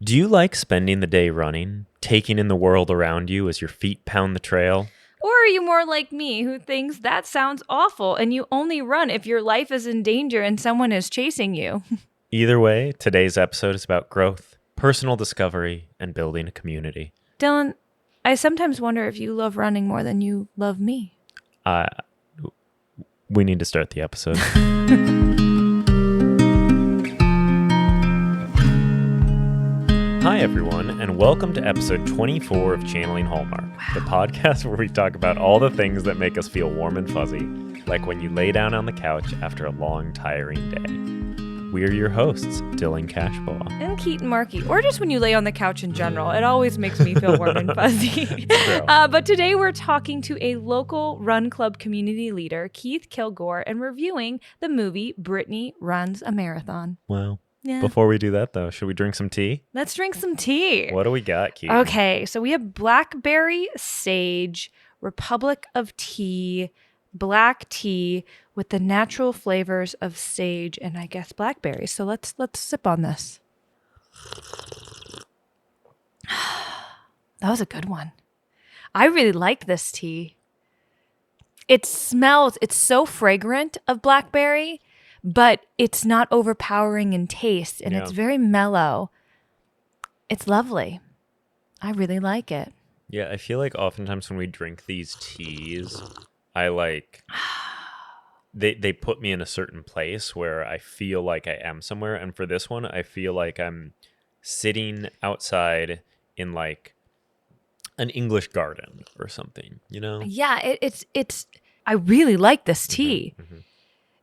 Do you like spending the day running, taking in the world around you as your feet pound the trail? Or are you more like me who thinks that sounds awful and you only run if your life is in danger and someone is chasing you? Either way, today's episode is about growth, personal discovery, and building a community. Dylan, I sometimes wonder if you love running more than you love me. We need to start the episode. Hi, everyone, and welcome to episode 24 of Channeling Hallmark, the podcast where we talk about all the things that make us feel warm and fuzzy, like when you lay down on the couch after a long, tiring day. We're your hosts, Dylan Cashbaugh. And Keetin Markey, or just when you lay on the couch in general. It always makes me feel warm and fuzzy. But today we're talking to a local run club community leader, Keith Kilgore, and reviewing the movie Brittany Runs a Marathon. Wow. Yeah. Before we do that, though, should we drink some tea? Let's drink some tea. What do we got, Keith? Okay, so we have blackberry sage, Republic of Tea, black tea with the natural flavors of sage and I guess blackberries. So let's sip on this. That was a good one. I really like this tea. It smells, it's so fragrant of blackberry, but it's not overpowering in taste, and it's very mellow. It's lovely. I really like it. Yeah, I feel like oftentimes when we drink these teas, I like... They put me in a certain place where I feel like I am somewhere. And for this one, I feel like I'm sitting outside in like an English garden or something, you know? Yeah, it's I really like this tea. Mm-hmm.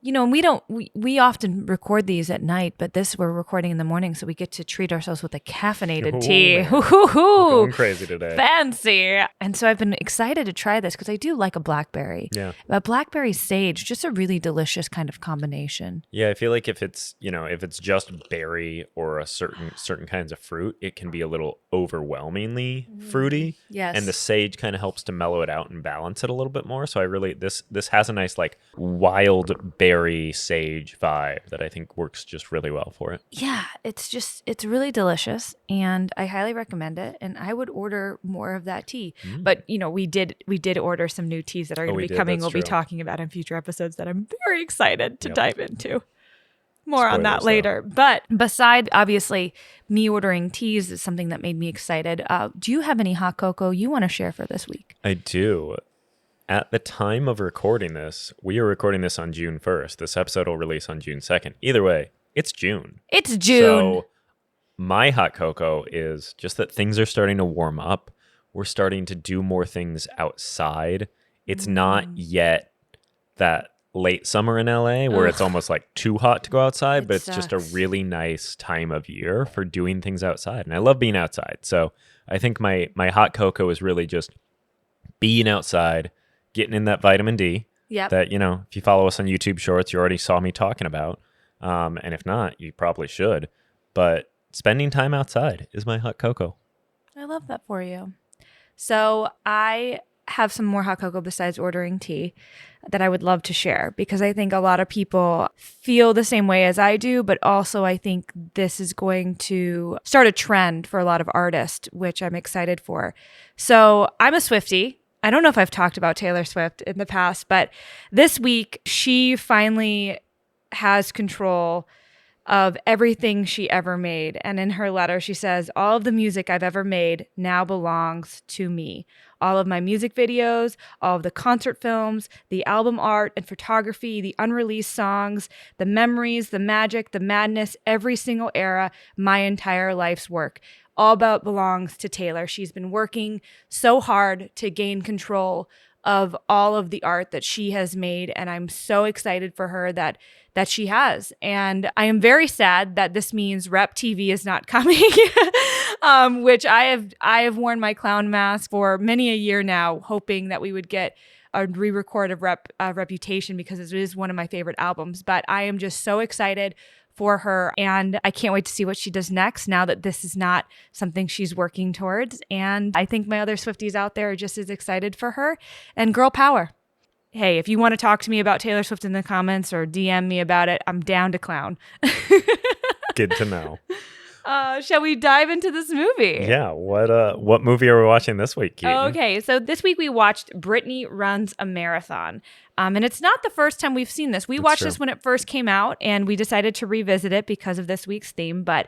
You know, we often record these at night, but this we're recording in the morning, so we get to treat ourselves with a caffeinated tea. We're going crazy today. Fancy. And so I've been excited to try this because I do like a blackberry. Yeah. A blackberry sage, just a really delicious kind of combination. Yeah, I feel like if it's just berry or a certain kinds of fruit, it can be a little overwhelmingly fruity. Yes. And the sage kind of helps to mellow it out and balance it a little bit more. So I really this has a nice like wild berry sage vibe that I think works just really well for it. Yeah, it's really delicious and I highly recommend it, and I would order more of that tea. But you know, we did order some new teas that are going to be coming. We'll be talking about in future episodes that I'm very excited to dive into. More on that later. But beside obviously me ordering teas is something that made me excited. Do you have any hot cocoa you want to share for this week? I do. At the time of recording this, we are recording this on June 1st. This episode will release on June 2nd. Either way, it's June. It's June. So my hot cocoa is just that things are starting to warm up. We're starting to do more things outside. It's not yet that late summer in LA where it's almost like too hot to go outside, but it's just a really nice time of year for doing things outside. And I love being outside. So I think my hot cocoa is really just being outside, getting in that vitamin D that, you know, if you follow us on YouTube Shorts, you already saw me talking about. And if not, you probably should. But spending time outside is my hot cocoa. I love that for you. So I have some more hot cocoa besides ordering tea that I would love to share because I think a lot of people feel the same way as I do, but also I think this is going to start a trend for a lot of artists, which I'm excited for. So I'm a Swiftie. I don't know if I've talked about Taylor Swift in the past, but this week she finally has control of everything she ever made. And in her letter, she says, all of the music I've ever made now belongs to me. All of my music videos, all of the concert films, the album art and photography, the unreleased songs, the memories, the magic, the madness, every single era, my entire life's work. All about belongs to Taylor. She's been working so hard to gain control of all of the art that she has made, and I'm so excited for her that she has. And I am very sad that this means Rep TV is not coming, which I have worn my clown mask for many a year now, hoping that we would get a re-record of Reputation because it is one of my favorite albums. But I am just so excited for her, and I can't wait to see what she does next now that this is not something she's working towards. And I think my other Swifties out there are just as excited for her. And girl power. Hey, if you want to talk to me about Taylor Swift in the comments or DM me about it, I'm down to clown. Good to know. Shall we dive into this movie? Yeah. What movie are we watching this week, Keaton? Okay, so this week we watched Brittany Runs a Marathon. And it's not the first time we've seen this. We watched this when it first came out, and we decided to revisit it because of this week's theme. But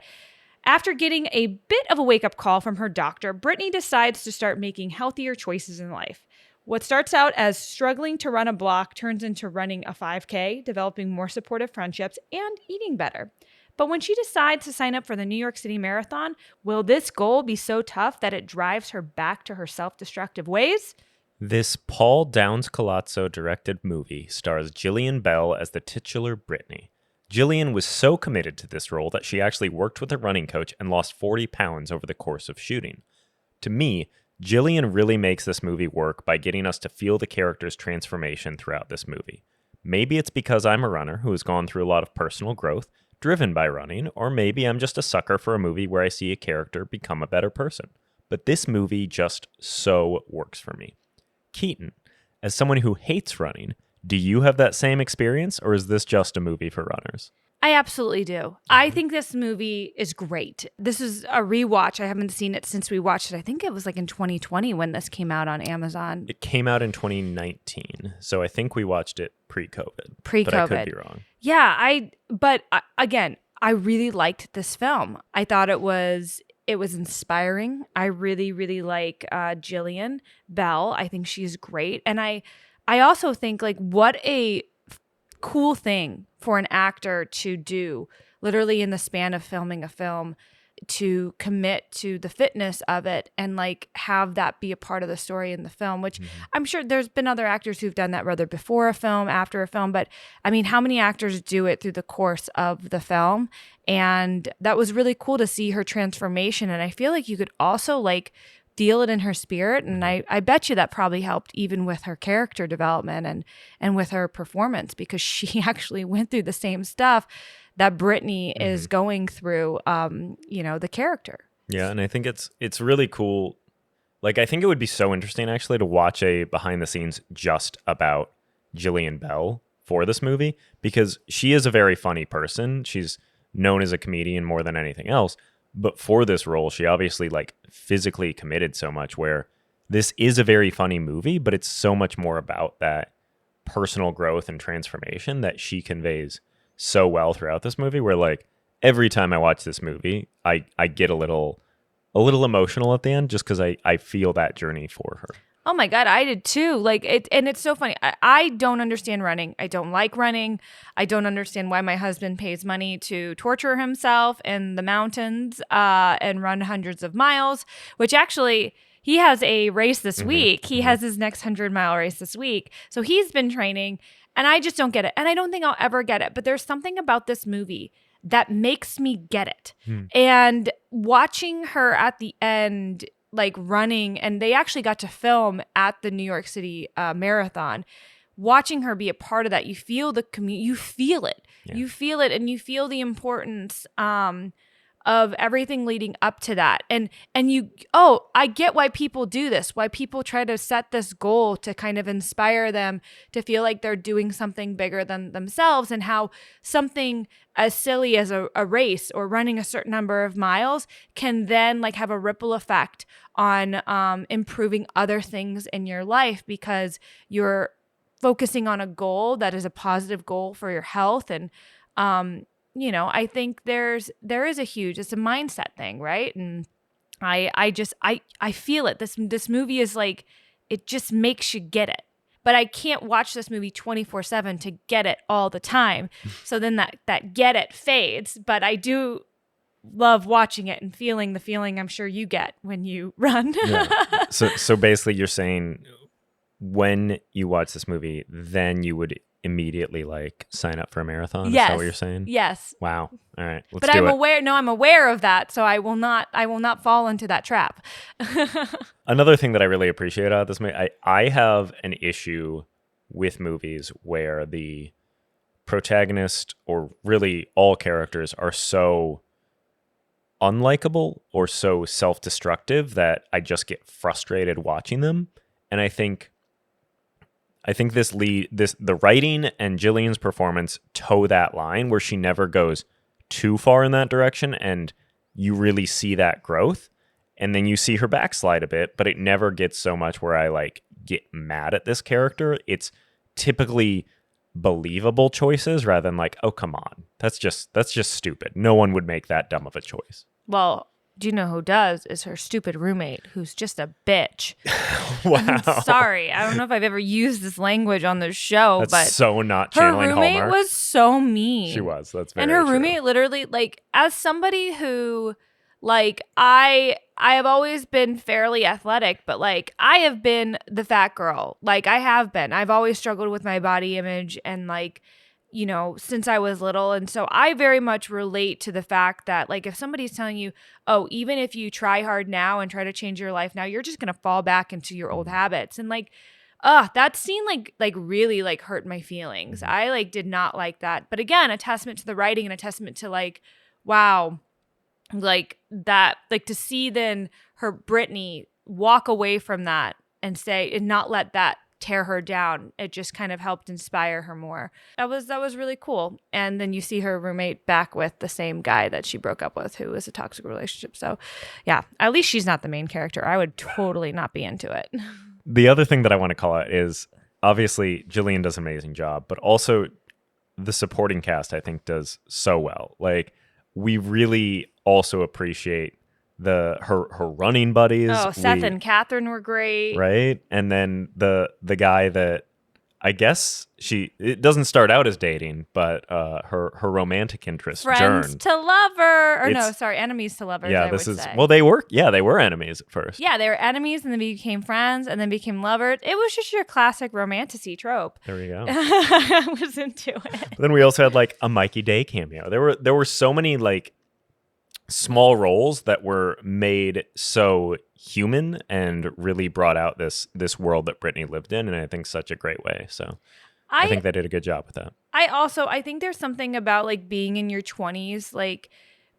after getting a bit of a wake-up call from her doctor, Brittany decides to start making healthier choices in life. What starts out as struggling to run a block turns into running a 5K, developing more supportive friendships, and eating better. But when she decides to sign up for the New York City Marathon, will this goal be so tough that it drives her back to her self-destructive ways? This Paul Downs Colazzo directed movie stars Jillian Bell as the titular Brittany. Jillian was so committed to this role that she actually worked with a running coach and lost 40 pounds over the course of shooting. To me, Jillian really makes this movie work by getting us to feel the character's transformation throughout this movie. Maybe it's because I'm a runner who has gone through a lot of personal growth, driven by running, or maybe I'm just a sucker for a movie where I see a character become a better person. But this movie just so works for me. Keaton, as someone who hates running, do you have that same experience, or is this just a movie for runners? I absolutely do. I think this movie is great. This is a rewatch. I haven't seen it since we watched it. I think it was like in 2020 when this came out on Amazon. It came out in 2019, so I think we watched it pre-COVID. Pre-COVID. But I could be wrong. Yeah, again, I really liked this film. I thought it was inspiring. I really, really like Jillian Bell. I think she's great. And I also think like what a cool thing for an actor to do, literally in the span of filming a film, to commit to the fitness of it and like have that be a part of the story in the film, which I'm sure there's been other actors who've done that, whether before a film, after a film. But I mean, how many actors do it through the course of the film? And that was really cool to see her transformation. And I feel like you could also like feel it in her spirit. And I bet you that probably helped even with her character development and with her performance, because she actually went through the same stuff that Brittany is going through, the character. Yeah, and I think it's really cool. Like, I think it would be so interesting actually to watch a behind the scenes just about Jillian Bell for this movie, because she is a very funny person. She's known as a comedian more than anything else. But for this role, she obviously like physically committed so much, where this is a very funny movie, but it's so much more about that personal growth and transformation that she conveys so well throughout this movie, where like every time I watch this movie, I get a little emotional at the end just because I feel that journey for her. Oh my God, I did too. Like and it's so funny. I don't understand running. I don't like running. I don't understand why my husband pays money to torture himself in the mountains and run hundreds of miles, which actually he has a race this week. He has his next 100-mile race this week. So he's been training, and I just don't get it. And I don't think I'll ever get it. But there's something about this movie that makes me get it. And watching her at the end, like running, and they actually got to film at the New York City Marathon. Watching her be a part of that, you feel the community, you feel it. Yeah. You feel it, and you feel the importance of everything leading up to that. And I get why people do this, why people try to set this goal to kind of inspire them to feel like they're doing something bigger than themselves, and how something as silly as a race or running a certain number of miles can then like have a ripple effect on improving other things in your life, because you're focusing on a goal that is a positive goal for your health. And I think there is it's a mindset thing, right? And I feel it. This movie is like, it just makes you get it. But I can't watch this movie 24/7 to get it all the time. So then that get it fades. But I do love watching it and feeling the feeling I'm sure you get when you run. Yeah. So basically you're saying when you watch this movie, then you would immediately like sign up for a marathon? Yes. Is that what you're saying? Yes. Wow. All right. Let's but do I'm it. I'm aware of that, so I will not fall into that trap. Another thing that I really appreciate about this movie, I have an issue with movies where the protagonist, or really all characters, are so unlikable or so self-destructive that I just get frustrated watching them. And I think the writing and Jillian's performance toe that line where she never goes too far in that direction, and you really see that growth. And then you see her backslide a bit, but it never gets so much where I like get mad at this character. It's typically believable choices rather than like, oh, come on. That's just stupid. No one would make that dumb of a choice. Well, do you know who does? Is her stupid roommate, who's just a bitch. Wow. I'm sorry. I don't know if I've ever used this language on the show, That's but so not her channeling roommate Hallmark. was so mean. She was. That's very And her true. roommate literally, like, as somebody who, like, I have always been fairly athletic, but like I have been the fat girl. Like I have been. I've always struggled with my body image and like, you know, since I was little. And so I very much relate to the fact that like if somebody's telling you, oh, even if you try hard now and try to change your life now, you're just going to fall back into your old habits. And like, that scene like really like hurt my feelings. I like did not like that. But again, a testament to the writing and a testament to like, wow, like that, like to see then her Brittany walk away from that and say and not let that tear her down. It just kind of helped inspire her more. That was really cool. And then you see her roommate back with the same guy that she broke up with, who was a toxic relationship. So yeah, at least she's not the main character. I would totally not be into it. The other thing that I want to call out is obviously Jillian does an amazing job, but also the supporting cast I think does so well. Like we really also appreciate her running buddies. Oh, Seth and Catherine were great. Right? And then the guy that I guess it doesn't start out as dating, but her romantic interest, Friends Jern. to lover. Enemies to lovers. Yeah, I would say. Well, they were enemies at first. Yeah, they were enemies and then became friends and then became lovers. It was just your classic romantasy trope. There we go. I was into it. But then we also had like a Mikey Day cameo. There were so many like small roles that were made so human and really brought out this world that Brittany lived in, and I think such a great way. So I think they did a good job with that. I think there's something about like being in your 20s, like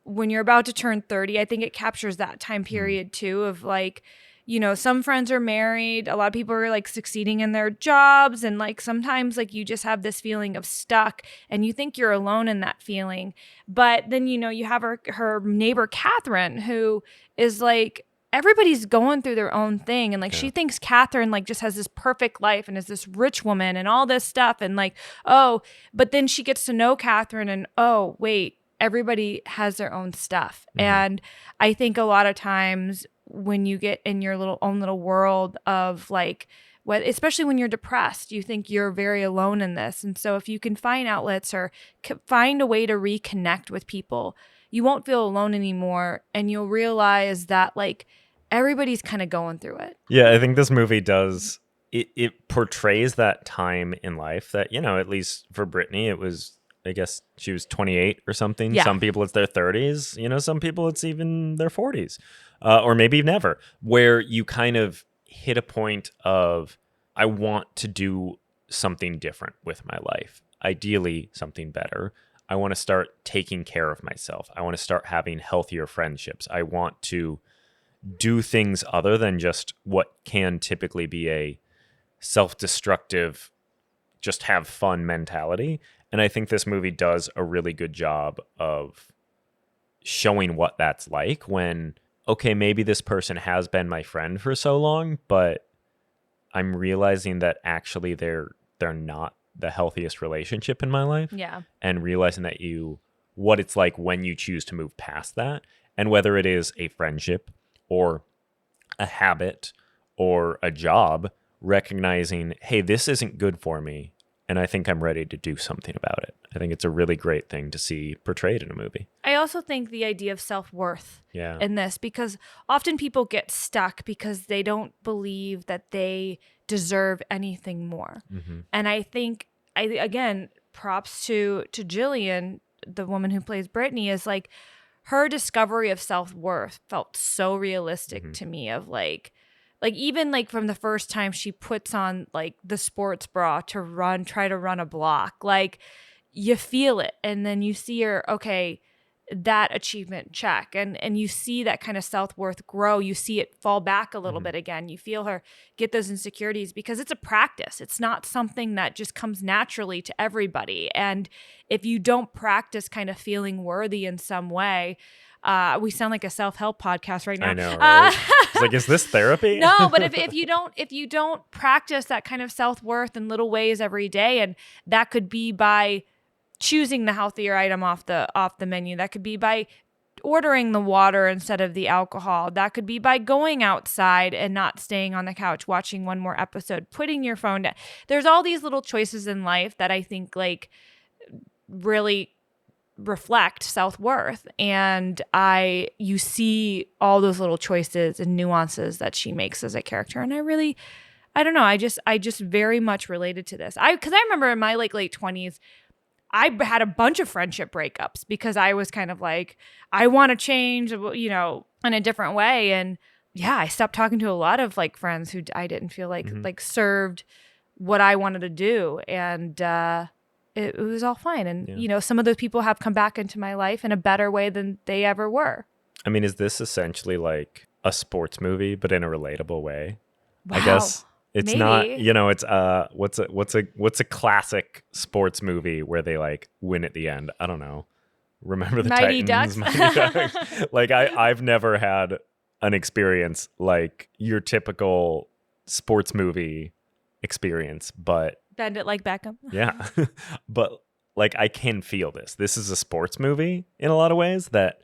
when you're about to turn 30, I think it captures that time period too of like, you know, some friends are married, a lot of people are like succeeding in their jobs, and like sometimes like you just have this feeling of stuck and you think you're alone in that feeling. But then, you know, you have her neighbor Catherine, who is like, everybody's going through their own thing, and like she thinks Catherine like just has this perfect life and is this rich woman and all this stuff, and like, oh, but then she gets to know Catherine and oh wait, everybody has their own stuff. And I think a lot of times when you get in your own little world of like, especially when you're depressed, you think you're very alone in this. And so if you can find outlets or find a way to reconnect with people, you won't feel alone anymore. And you'll realize that like everybody's kind of going through it. Yeah, I think this movie does, it portrays that time in life that, you know, at least for Brittany, it was, I guess she was 28 or something. Yeah. Some people it's their 30s, you know, some people it's even their 40s. Or maybe never, where you kind of hit a point of, I want to do something different with my life. Ideally, something better. I want to start taking care of myself. I want to start having healthier friendships. I want to do things other than just what can typically be a self-destructive, just have fun mentality. And I think this movie does a really good job of showing what that's like when, okay, maybe this person has been my friend for so long, but I'm realizing that actually they're not the healthiest relationship in my life. Yeah. And realizing that what it's like when you choose to move past that, and whether it is a friendship or a habit or a job, recognizing, hey, this isn't good for me, and I think I'm ready to do something about it. I think it's a really great thing to see portrayed in a movie. I also think the idea of self-worth in this, because often people get stuck because they don't believe that they deserve anything more. And I think, again, props to Jillian, the woman who plays Brittany, is like her discovery of self-worth felt so realistic to me, of like even like from the first time she puts on like the sports bra to try to run a block, like you feel it. And then you see her, okay, that achievement check. And you see that kind of self-worth grow. You see it fall back a little bit again. You feel her get those insecurities, because it's a practice. It's not something that just comes naturally to everybody. And if you don't practice kind of feeling worthy in some way, We sound like a self-help podcast right now. I know, right? It's like, is this therapy? No, but if you don't practice that kind of self-worth in little ways every day, and that could be by choosing the healthier item off the menu. That could be by ordering the water instead of the alcohol. That could be by going outside and not staying on the couch watching one more episode, putting your phone down. There's all these little choices in life that I think like really reflect self-worth, and you see all those little choices and nuances that she makes as a character, and I don't know, I just very much related to this. Because I remember in my like late 20s, I had a bunch of friendship breakups because I was kind of like, I want to change, you know, in a different way. And yeah, I stopped talking to a lot of like friends who I didn't feel like served what I wanted to do. And it was all fine. And, you know, some of those people have come back into my life in a better way than they ever were. I mean, is this essentially like a sports movie, but in a relatable way? Wow. I guess. It's Maybe. not, you know, it's what's a classic sports movie where they like win at the end? I don't know. Remember the Mighty Titans? Ducks? Mighty Ducks. Like I've never had an experience like your typical sports movie experience, but Bend it like Beckham. yeah. But like I can feel this. This is a sports movie in a lot of ways that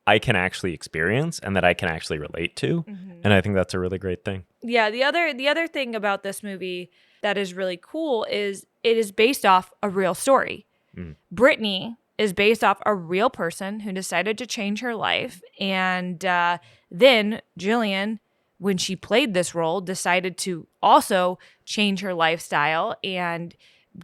I can actually experience and that I can actually relate to. And I think that's a really great thing. Yeah, the other thing about this movie that is really cool is it is based off a real story. Brittany is based off a real person who decided to change her life. And then Jillian, when she played this role, decided to also change her lifestyle and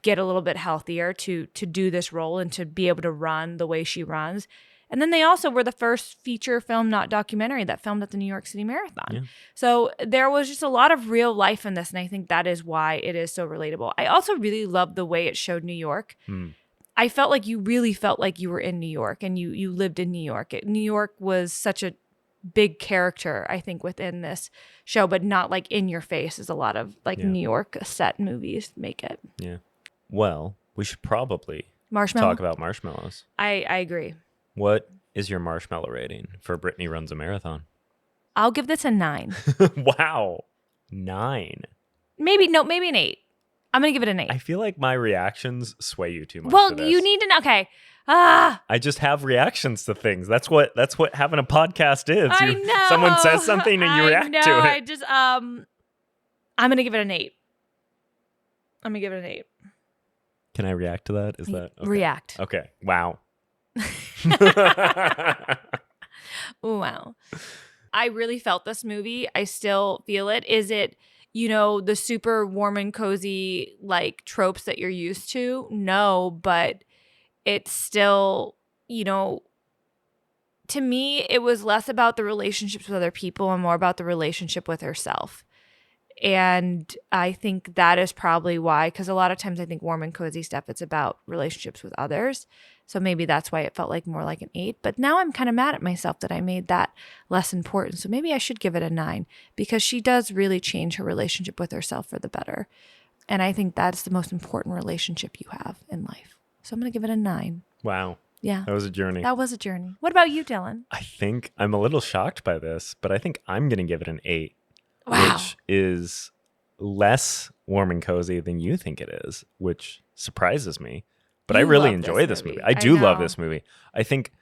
get a little bit healthier to do this role and to be able to run the way she runs. And then they also were the first feature film, not documentary, that filmed at the New York City Marathon. Yeah. So there was just a lot of real life in this, and I think that is why it is so relatable. I also really loved the way it showed New York. I felt like you really felt like you were in New York and you lived in New York. New York was such a big character, I think, within this show, but not like in your face as a lot of like New York set movies make it. Yeah. Well, we should probably Marshmallow? talk about marshmallows. I agree. What is your marshmallow rating for Brittany Runs a Marathon? I'll give this a 9. Wow. 9. Maybe an 8. I'm going to give it an 8. I feel like my reactions sway you too much. Well, for this. you need to know. Okay. I just have reactions to things. That's what having a podcast is. I know. Someone says something and you react to it. I just I'm going to give it an 8. I'm going to give it an 8. Can I react to that? Is that okay? React. Okay. Wow. Wow. I really felt this movie. I still feel it. Is it, you know, the super warm and cozy like tropes that you're used to? No, but it's still, you know, to me, it was less about the relationships with other people and more about the relationship with herself. And I think that is probably why, because a lot of times I think warm and cozy stuff, it's about relationships with others. So maybe that's why it felt like more like an 8. But now I'm kind of mad at myself that I made that less important. So maybe I should give it a 9 because she does really change her relationship with herself for the better. And I think that's the most important relationship you have in life. So I'm going to give it a 9. Wow. Yeah. That was a journey. That was a journey. What about you, Dylan? I think I'm a little shocked by this, but I think I'm going to give it an 8. Wow. Which is less warm and cozy than you think it is, which surprises me. But I really enjoy this movie. I do love this movie. I think,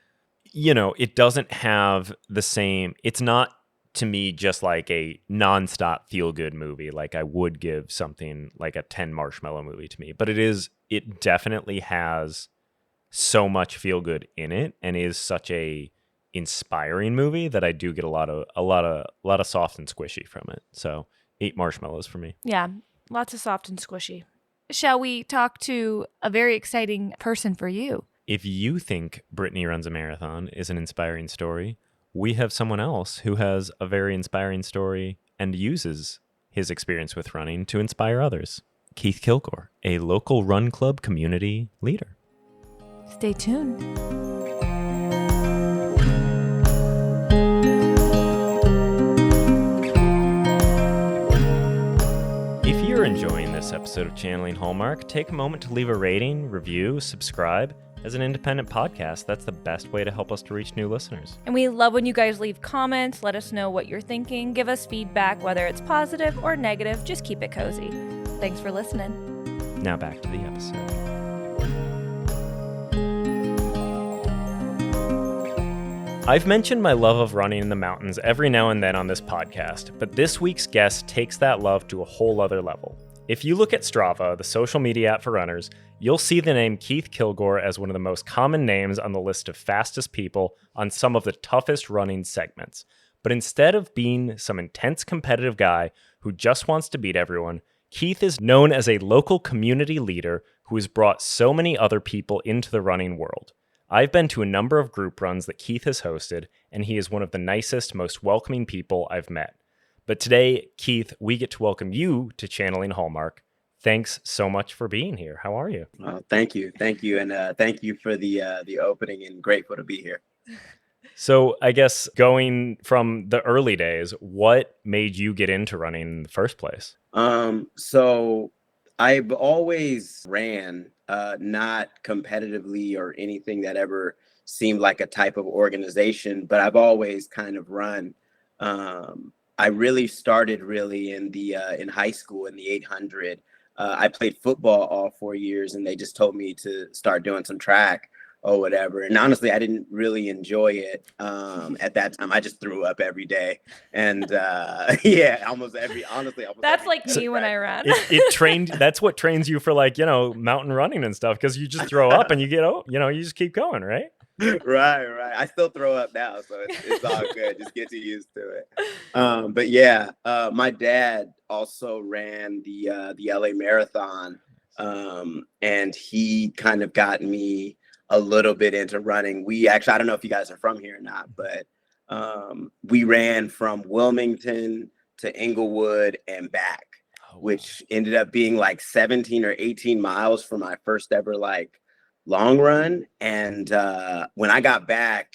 you know, it doesn't have the same, it's not to me just like a nonstop feel-good movie. Like I would give something like a 10 Marshmallow movie to me. But it definitely has so much feel-good in it and is such a inspiring movie that I do get a lot of soft and squishy from it. So 8 marshmallows for me. Yeah, lots of soft and squishy. Shall we talk to a very exciting person for you? If you think Brittany Runs a Marathon is an inspiring story, we have someone else who has a very inspiring story and uses his experience with running to inspire others. Keith Kilgore, a local run club community leader. Stay tuned. If you're enjoying this episode of Channeling Hallmark, take a moment to leave a rating, review, subscribe, As an independent podcast, that's the best way to help us to reach new listeners. And we love when you guys leave comments, let us know what you're thinking, give us feedback, whether it's positive or negative. Just keep it cozy. Thanks for listening. Now back to the episode. I've mentioned my love of running in the mountains every now and then on this podcast, but this week's guest takes that love to a whole other level. If you look at Strava, the social media app for runners, you'll see the name Keith Kilgore as one of the most common names on the list of fastest people on some of the toughest running segments. But instead of being some intense competitive guy who just wants to beat everyone, Keith is known as a local community leader who has brought so many other people into the running world. I've been to a number of group runs that Keith has hosted, and he is one of the nicest, most welcoming people I've met. But today, Keith, we get to welcome you to Channeling Hallmark. Thanks so much for being here. How are you? Thank you, and thank you for the opening. And grateful to be here. So, I guess going from the early days, what made you get into running in the first place? So I've always ran, not competitively or anything that ever seemed like a type of organization, but I've always kind of run. I really started in high school in the 800. I played football all 4 years, and they just told me to start doing some track or whatever. And honestly, I didn't really enjoy it at that time. I just threw up every day, and almost every That's like me when I ran. It trained. That's what trains you for mountain running and stuff, because you just throw up and you you just keep going, right? Right. I still throw up now, so it's all good. Just get used to it. But yeah, my dad also ran the LA Marathon, and he kind of got me a little bit into running. I don't know if you guys are from here or not, but we ran from Wilmington to Inglewood and back, which ended up being like 17 or 18 miles for my first ever long run. And when I got back,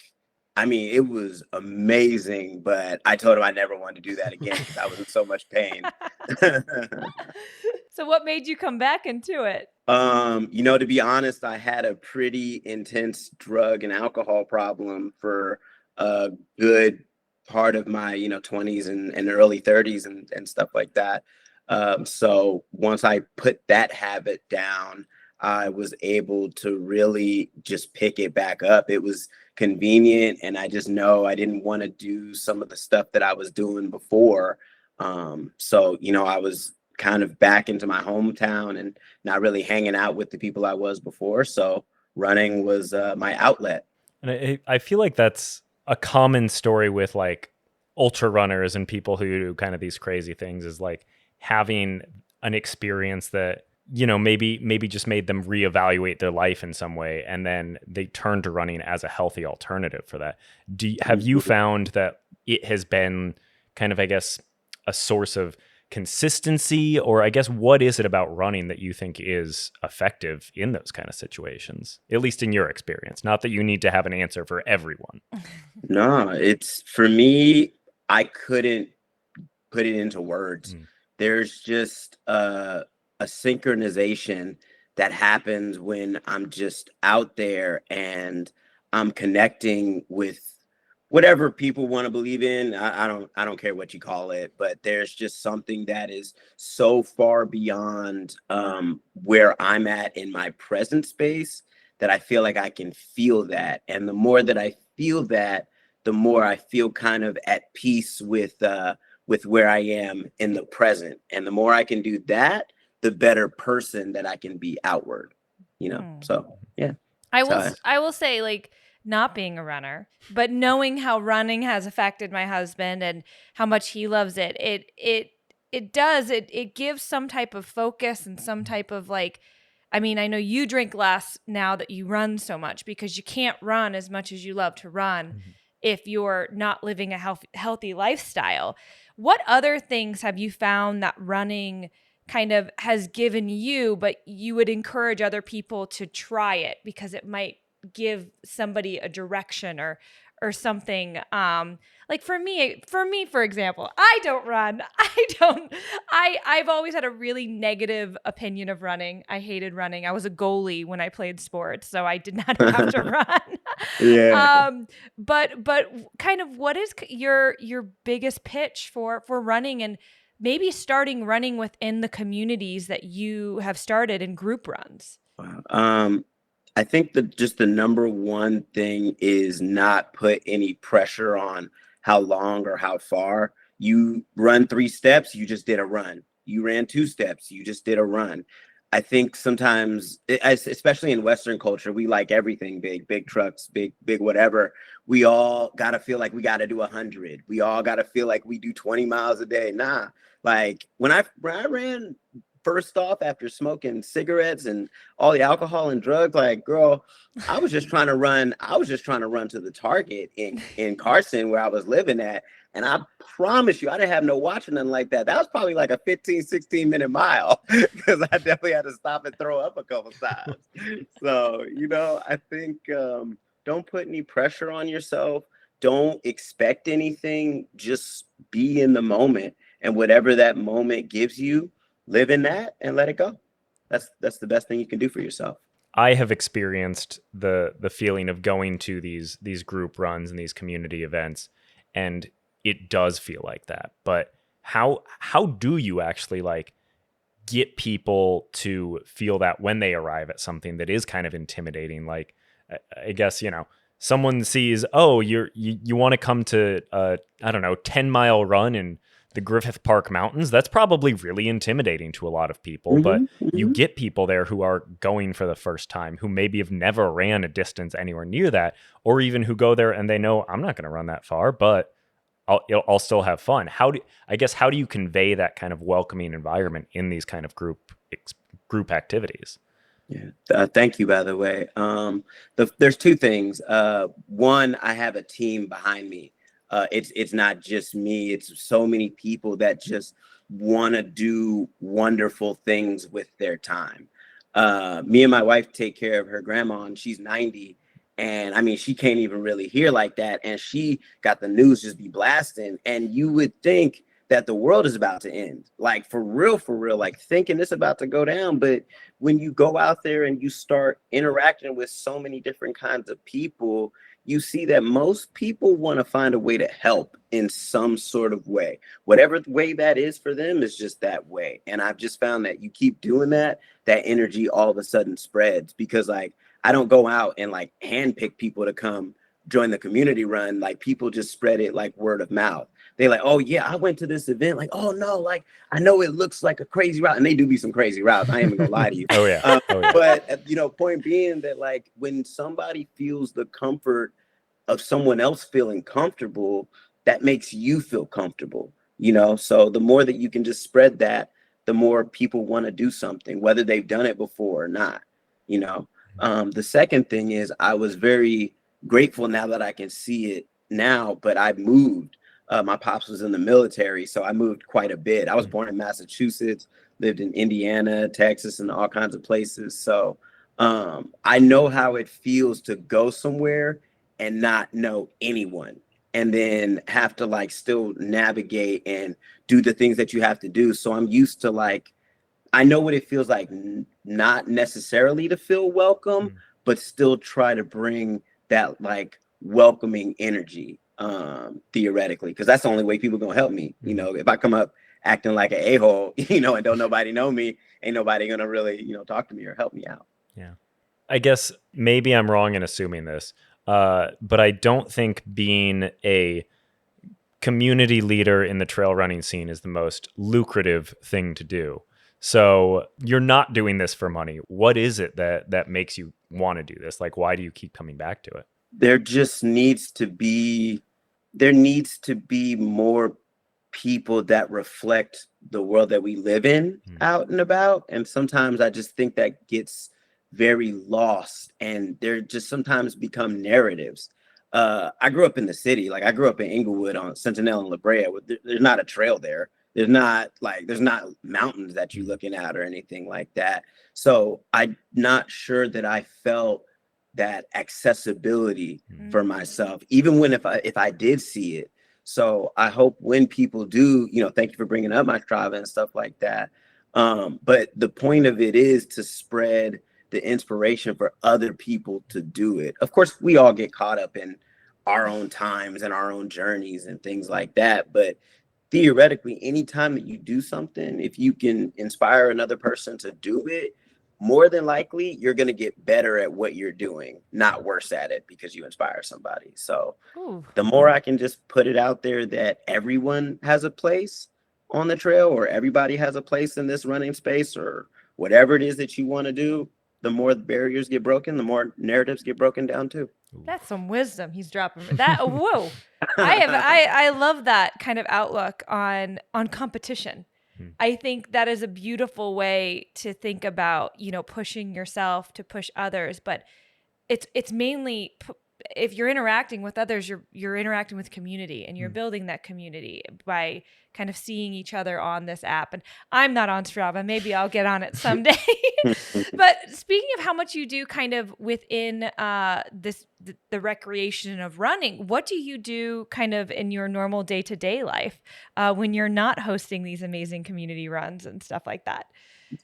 I mean, it was amazing, but I told him I never wanted to do that again because I was in so much pain. So what made you come back into it? To be honest, I had a pretty intense drug and alcohol problem for a good part of my, 20s and early 30s and stuff like that. So once I put that habit down, I was able to really just pick it back up. It was convenient, and I just know I didn't want to do some of the stuff that I was doing before. So I was kind of back into my hometown and not really hanging out with the people I was before. So running was my outlet. And I feel like that's a common story with ultra runners and people who do kind of these crazy things, is having an experience that maybe just made them reevaluate their life in some way, and then they turn to running as a healthy alternative for that. Have you found that it has been kind of, I guess, a source of consistency, or I guess what is it about running that you think is effective in those kind of situations, at least in your experience? Not that you need to have an answer for everyone. No, it's, for me, I couldn't put it into words. There's just a synchronization that happens when I'm just out there and I'm connecting with whatever people want to believe in. I don't care what you call it, but there's just something that is so far beyond where I'm at in my present space that I feel like I can feel that. And the more that I feel that, the more I feel kind of at peace with where I am in the present. And the more I can do that, the better person that I can be outward, So yeah. I will say, not being a runner, but knowing how running has affected my husband and how much he loves it, it gives some type of focus and some type of I know you drink less now that you run so much, because you can't run as much as you love to run if you're not living a healthy lifestyle. What other things have you found that running kind of has given you, but you would encourage other people to try it because it might give somebody a direction or or something. Like for me, for example, I don't run. I've always had a really negative opinion of running. I hated running. I was a goalie when I played sports, so I did not have to run. Yeah. But kind of what is your biggest pitch for running, and maybe starting running within the communities that you have started in group runs? Wow. I think just the number one thing is not put any pressure on how long or how far. You run 3 steps, you just did a run. You ran 2 steps, you just did a run. I think sometimes, especially in Western culture, we like everything big, big trucks, big whatever. We all got to feel like we got to do 100. We all got to feel like we do 20 miles a day. Nah, like when I ran first off after smoking cigarettes and all the alcohol and drugs, like, girl, I was just trying to run to the Target in Carson where I was living at. And I promise you, I didn't have no watch or nothing like that. That was probably like a 15, 16-minute mile because I definitely had to stop and throw up a couple times. So, I think don't put any pressure on yourself. Don't expect anything. Just be in the moment. And whatever that moment gives you, live in that and let it go. That's the best thing you can do for yourself. I have experienced the feeling of going to these group runs and these community events, and it does feel like that. But how do you actually like get people to feel that when they arrive at something that is kind of intimidating? Like, I guess, someone sees, oh, you want to come to I don't know, 10-mile run in the Griffith Park Mountains. That's probably really intimidating to a lot of people, but you get people there who are going for the first time, who maybe have never ran a distance anywhere near that, or even who go there and they know, I'm not going to run that far, but I'll still have fun. How do you convey that kind of welcoming environment in these kind of group activities? Yeah. Thank you, by the way. There's 2 things. One, I have a team behind me. It's not just me. It's so many people that just want to do wonderful things with their time. Me and my wife take care of her grandma, and she's 90. And I mean, she can't even really hear like that. And she got the news just be blasting. And you would think that the world is about to end, like for real, like thinking it's about to go down. But when you go out there and you start interacting with so many different kinds of people, you see that most people want to find a way to help in some sort of way. Whatever way that is for them is just that way. And I've just found that you keep doing that energy all of a sudden spreads, because like I don't go out and like handpick people to come join the community run. Like people just spread it like word of mouth. They like, oh yeah, I went to this event. Like, oh no, like I know it looks like a crazy route, and they do be some crazy routes. I ain't even gonna lie to you. Oh yeah. But point being that like when somebody feels the comfort of someone else feeling comfortable, that makes you feel comfortable. So the more that you can just spread that, the more people want to do something, whether they've done it before or not. The second thing is I was very grateful now that I can see it now, but I moved. My pops was in the military, so I moved quite a bit. I was born in Massachusetts, lived in Indiana, Texas, and all kinds of places. So I know how it feels to go somewhere and not know anyone, and then have to like still navigate and do the things that you have to do. So I'm used to like, I know what it feels like not necessarily to feel welcome, but still try to bring that like welcoming energy, theoretically, because that's the only way people gonna help me. If I come up acting like an a-hole, and don't nobody know me, ain't nobody gonna really, talk to me or help me out. Yeah. I guess maybe I'm wrong in assuming this, but I don't think being a community leader in the trail running scene is the most lucrative thing to do. So you're not doing this for money. What is it that makes you want to do this? Like, why do you keep coming back to it? There needs to be more people that reflect the world that we live in out and about. And sometimes I just think that gets very lost, and they're just sometimes become narratives. I grew up in the city. Like I grew up in Inglewood on Centinel and La Brea. There's not a trail there. There's not mountains that you're looking at or anything like that. So I'm not sure that I felt that accessibility for myself, even when if I did see it. So I hope when people do, thank you for bringing up my Strava and stuff like that. But the point of it is to spread the inspiration for other people to do it. Of course, we all get caught up in our own times and our own journeys and things like that. But theoretically, anytime that you do something, if you can inspire another person to do it, more than likely you're going to get better at what you're doing, not worse at it because you inspire somebody. So the more I can just put it out there that everyone has a place on the trail, or everybody has a place in this running space, or whatever it is that you want to do, the more the barriers get broken, the more narratives get broken down too. That's some wisdom he's dropping. That whoa. I love that kind of outlook on competition. I think that is a beautiful way to think about, pushing yourself to push others, but it's mainly if you're interacting with others, you're interacting with community, and you're building that community by kind of seeing each other on this app. And I'm not on Strava. Maybe I'll get on it someday. But speaking of how much you do kind of within the recreation of running, what do you do kind of in your normal day-to-day life when you're not hosting these amazing community runs and stuff like that?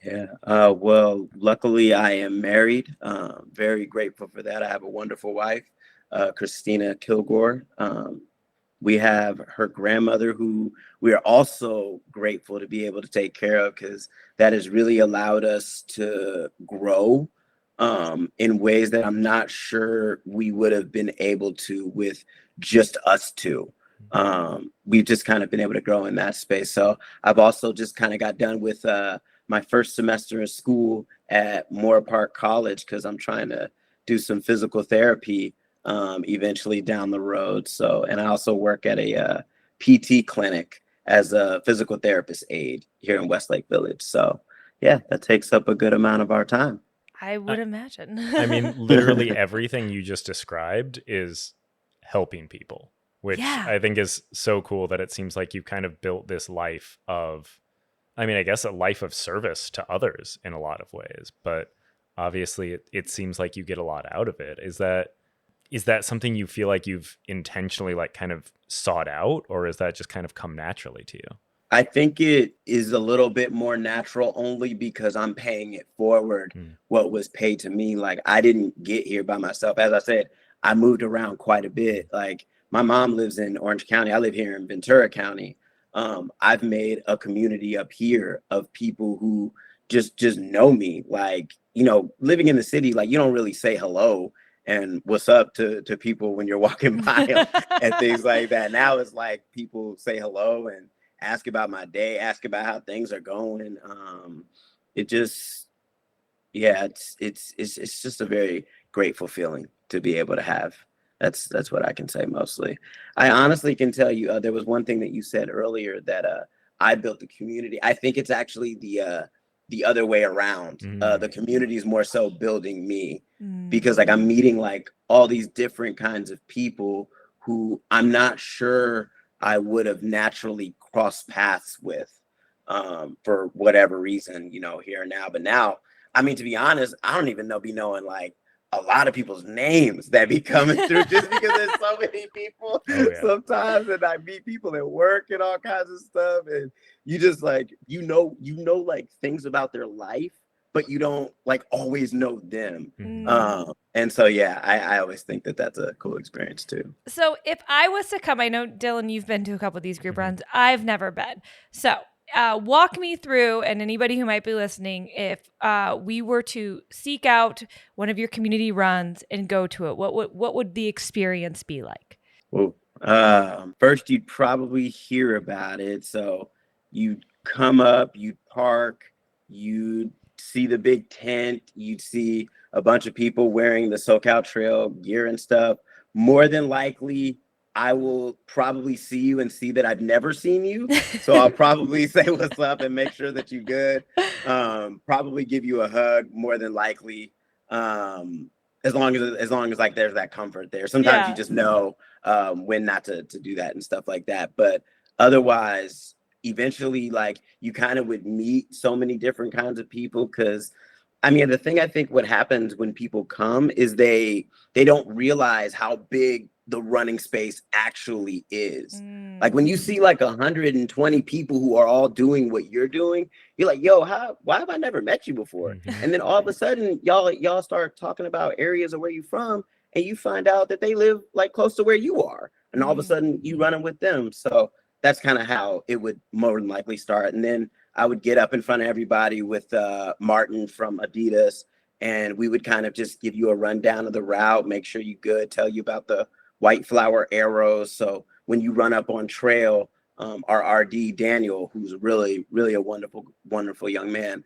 Yeah. Well, luckily I am married. Very grateful for that. I have a wonderful wife, Christina Kilgore. We have her grandmother, who we are also grateful to be able to take care of, because that has really allowed us to grow in ways that I'm not sure we would have been able to with just us two. We've just kind of been able to grow in that space. So I've also just kind of got done with my first semester in school at Moore Park College, because I'm trying to do some physical therapy eventually down the road. So, and I also work at a PT clinic as a physical therapist aide here in Westlake Village. So yeah, that takes up a good amount of our time. I would imagine. I mean, literally everything you just described is helping people, which I think is so cool, that it seems like you've kind of built this life of, I guess a life of service to others in a lot of ways, but obviously it seems like you get a lot out of it. Is that something you feel like you've intentionally like kind of sought out, or is that just kind of come naturally to you? I think it is a little bit more natural, only because I'm paying it forward what was paid to me. Like, I didn't get here by myself. As I said, I moved around quite a bit. Like, my mom lives in Orange County. I live here in Ventura County. I've made a community up here of people who just know me. Like, living in the city, like, you don't really say hello and what's up to people when you're walking by them and things like that. Now it's like people say hello and ask about my day, ask about how things are going. It just, it's just a very grateful feeling to be able to have. That's what I can say mostly. I honestly can tell you, there was one thing that you said earlier, that I built the community. I think it's actually the other way around. The community is more so building me, because like I'm meeting like all these different kinds of people who I'm not sure I would have naturally crossed paths with for whatever reason, here and now. But now, to be honest, I don't even be knowing like a lot of people's names that be coming through, just because there's so many people sometimes, and I meet people at work and all kinds of stuff, and you just like like things about their life, but you don't like always know them. And so I always think that that's a cool experience too. So if I was to come, I know Dylan, you've been to a couple of these group runs. I've never been. So walk me through, and anybody who might be listening, if we were to seek out one of your community runs and go to it, what would the experience be like? Well, first you'd probably hear about it. So you'd come up, you'd park, you'd see the big tent, you'd see a bunch of people wearing the SoCal Trail gear and stuff. More than likely, I will probably see you and see that I've never seen you. So I'll probably say what's up and make sure that you're good. Probably give you a hug, more than likely. As long as like there's that comfort there. Sometimes you just know when not to do that and stuff like that. But otherwise, eventually, like, you kind of would meet so many different kinds of people, because I mean, the thing I think what happens when people come is they don't realize how big the running space actually is. Like when you see like 120 people who are all doing what you're doing, you're like, yo, why have I never met you before? And then all of a sudden y'all start talking about areas of where you're from, and you find out that they live like close to where you are. And all of a sudden you running with them. So that's kind of how it would more than likely start. And then I would get up in front of everybody with Martin from Adidas, and we would kind of just give you a rundown of the route, make sure you're good, tell you about the white flower arrows. So when you run up on trail, our RD Daniel, who's really, really a wonderful, wonderful young man,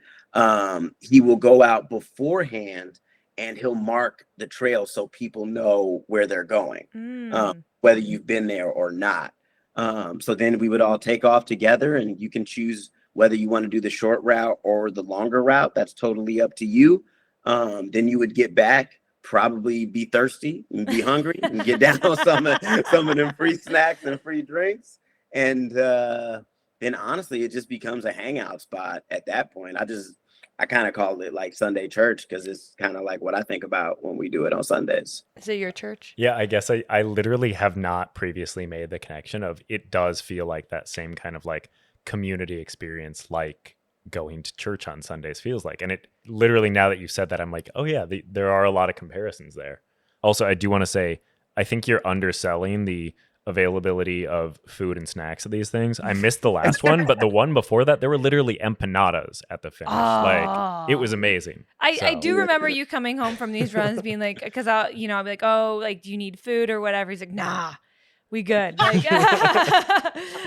he will go out beforehand and he'll mark the trail so people know where they're going, whether you've been there or not. So then we would all take off together, and you can choose whether you want to do the short route or the longer route. That's totally up to you. Then you would get back, probably be thirsty and be hungry, and get down on some of them free snacks and free drinks. And then honestly, it just becomes a hangout spot at that point. I kind of call it like Sunday church, because it's kind of like what I think about when we do it on Sundays. Is it your church? Yeah, I guess I literally have not previously made the connection of it does feel like that same kind of like community experience, like going to church on Sundays feels like. And it literally, now that you've said that, I'm like, oh yeah, there are a lot of comparisons there. Also, I do want to say, I think you're underselling the availability of food and snacks of these things. I missed the last one, but the one before that, there were literally empanadas at the finish. Like, it was amazing. I do remember you coming home from these runs being like, because I'll be like, oh, like, do you need food or whatever? He's like, nah, we good. Like,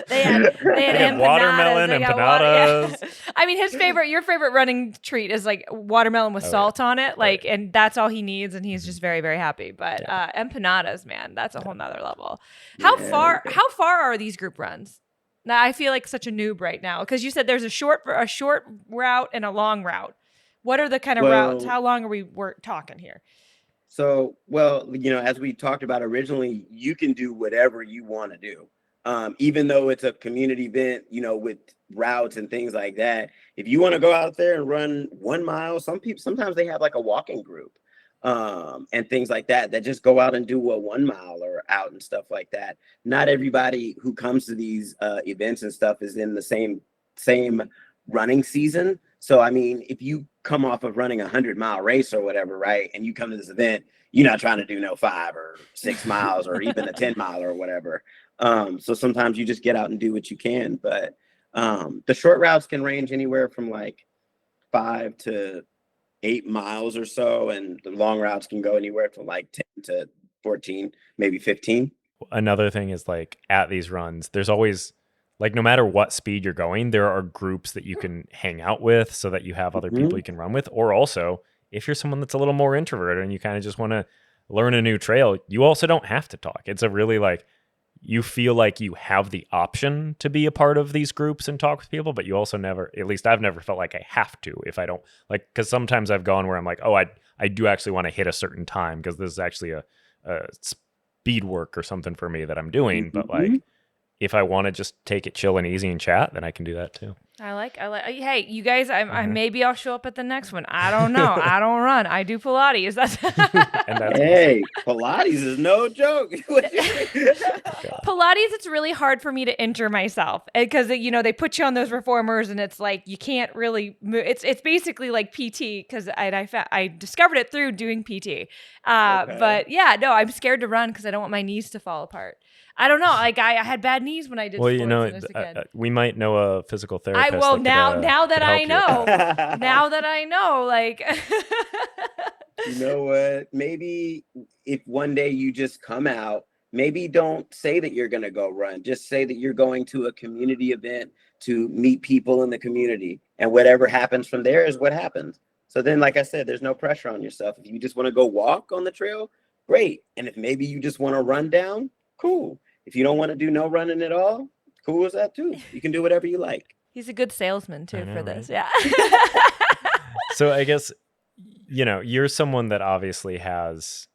they had empanadas, watermelon, empanadas. Yeah. I mean, your favorite running treat is like watermelon with salt on it. Like, and that's all he needs. And he's just very, very happy. But empanadas, man, that's a whole nother level. How far are these group runs? Now, I feel like such a noob right now, because you said there's a short route and a long route. What are the kind of routes? How long are we talking here? So, well, as we talked about originally, you can do whatever you want to do. Even though it's a community event, with routes and things like that. If you want to go out there and run 1 mile, sometimes they have like a walking group, and things like that just go out and do a 1 mile or out and stuff like that. Not everybody who comes to these events and stuff is in the same running season. So, I mean, if you come off of running 100-mile race or whatever, right, and you come to this event, you're not trying to do no 5 or 6 miles or even a 10-mile or whatever. So sometimes you just get out and do what you can. But the short routes can range anywhere from like 5 to 8 miles or so. And the long routes can go anywhere from like 10 to 14, maybe 15. Another thing is, like, at these runs, there's always, like, no matter what speed you're going, there are groups that you can hang out with so that you have other people you can run with. Or also, if you're someone that's a little more introverted and you kind of just want to learn a new trail, you also don't have to talk. It's a really, like, you feel like you have the option to be a part of these groups and talk with people, but you also never, at least I've never felt like I have to if I don't, like, because sometimes I've gone where I'm like, oh, I do actually want to hit a certain time because this is actually a speed work or something for me that I'm doing. But like, if I want to just take it chill and easy and chat, then I can do that too. I like. Hey, you guys, I maybe I'll show up at the next one. I don't know. I don't run. I do Pilates. Hey, Pilates is no joke. Pilates, it's really hard for me to enter myself because they put you on those reformers and it's like you can't really move. It's basically like PT because I discovered it through doing PT. But yeah, no, I'm scared to run because I don't want my knees to fall apart. I don't know. Like I had bad knees when I did. Well, sports as a kid. We might know a physical therapist. Now that I know, like. You know what? Maybe if one day you just come out, maybe don't say that you're going to go run. Just say that you're going to a community event to meet people in the community, and whatever happens from there is what happens. So then, like I said, there's no pressure on yourself. If you just want to go walk on the trail, great. And if maybe you just want to run down, cool. If you don't want to do no running at all, cool as that too. You can do whatever you like. He's a good salesman too for this. Right? Yeah. So I guess, you're someone that obviously has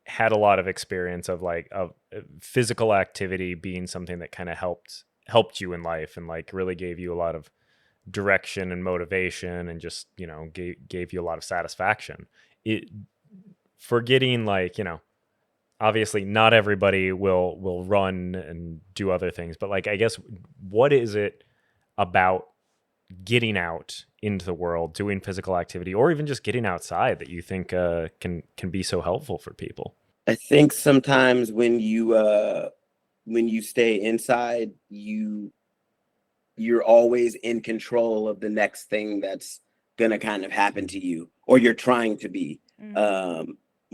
had a lot of experience of physical activity being something that kind of helped you in life and like really gave you a lot of direction and motivation and just, gave you a lot of satisfaction. It forgetting like, obviously not everybody will run and do other things, but like, I guess, what is it about getting out into the world, doing physical activity, or even just getting outside that you think can be so helpful for people? I think sometimes when you stay inside, you're always in control of the next thing that's gonna kind of happen to you, or you're trying to be.